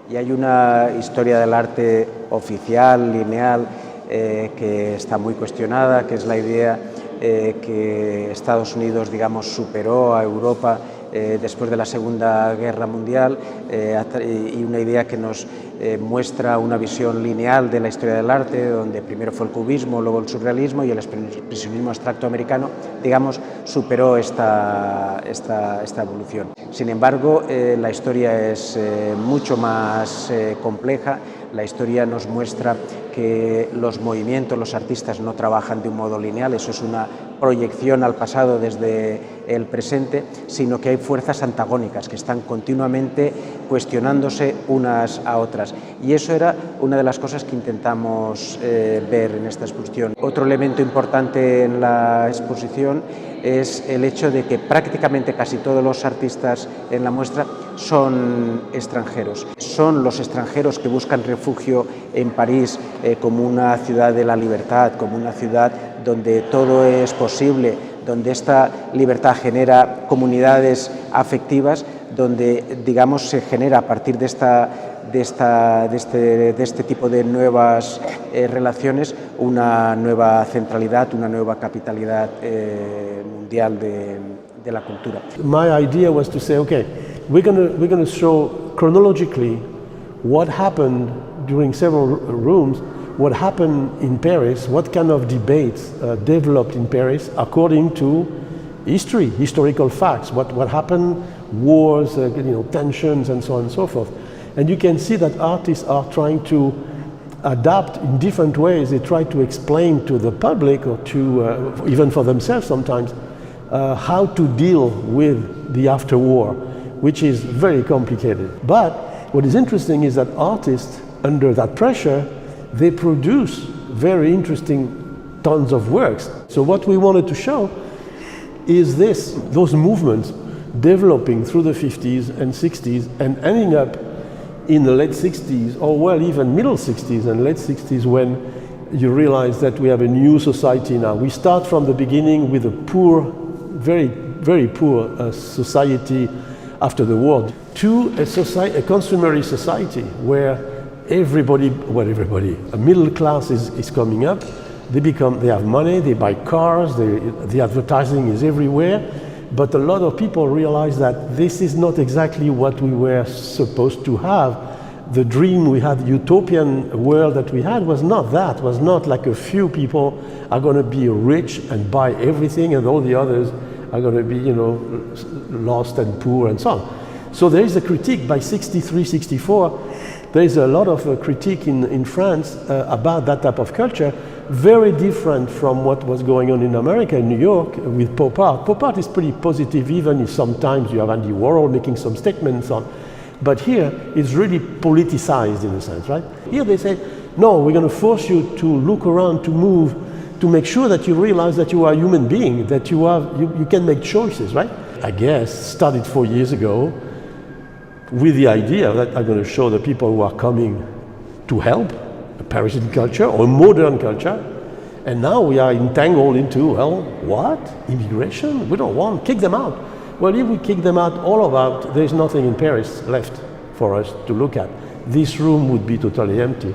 Y hay una historia del arte oficial, lineal, que está muy cuestionada, que es la idea que Estados Unidos, digamos, superó a Europa después de la Segunda Guerra Mundial, y una idea que nos muestra una visión lineal de la historia del arte, donde primero fue el cubismo, luego el surrealismo, y el expresionismo abstracto americano, digamos, superó esta evolución. Sin embargo, la historia es mucho más compleja. La historia nos muestra que los movimientos, los artistas no trabajan de un modo lineal, eso es una proyección al pasado desde el presente, sino que hay fuerzas antagónicas que están continuamente cuestionándose unas a otras. Y eso era una de las cosas que intentamos ver en esta exposición. Otro elemento importante en la exposición es el hecho de que prácticamente casi todos los artistas en la muestra son extranjeros. Son los extranjeros que buscan refugio en París como una ciudad de la libertad, como una ciudad donde todo es posible, donde esta libertad genera comunidades afectivas, donde, digamos, se genera a partir de este tipo de nuevas relaciones una nueva centralidad, una nueva capitalidad mundial de la cultura. My idea was to say, okay, we're going to show chronologically what happened during several rooms, what happened in Paris, what kind of debates developed in Paris according to history, historical facts, what happened, wars, tensions, and so on and so forth. And you can see that artists are trying to adapt in different ways. They try to explain to the public, or to even for themselves sometimes, how to deal with the after-war, which is very complicated. But what is interesting is that artists, under that pressure, they produce very interesting tons of works. So what we wanted to show is those movements developing through the 50s and 60s and ending up in the late 60s, or well, even middle 60s and late 60s, when you realize that we have a new society now. We start from the beginning with a poor, very, very poor society after the war, to a consumerist society where a middle class is coming up. They have money, they buy cars, the advertising is everywhere. But a lot of people realize that this is not exactly what we were supposed to have. The dream we had, the utopian world that we had, was not that. Was not like a few people are going to be rich and buy everything, and all the others are going to be, lost and poor and so on. So there is a critique by 63, 64. There is a lot of critique in France about that type of culture, very different from what was going on in America, in New York, with pop art. Pop art is pretty positive, even if sometimes you have Andy Warhol making some statements on. But here, it's really politicized in a sense, right? Here they say, no, we're going to force you to look around, to move, to make sure that you realize that you are a human being, that you can make choices, right? I guess started 4 years ago with the idea that I'm going to show the people who are coming to help a Parisian culture or a modern culture. And now we are entangled into, well, what? Immigration? We don't want, kick them out. Well, if we kick them out, all of out, there's nothing in Paris left for us to look at. This room would be totally empty.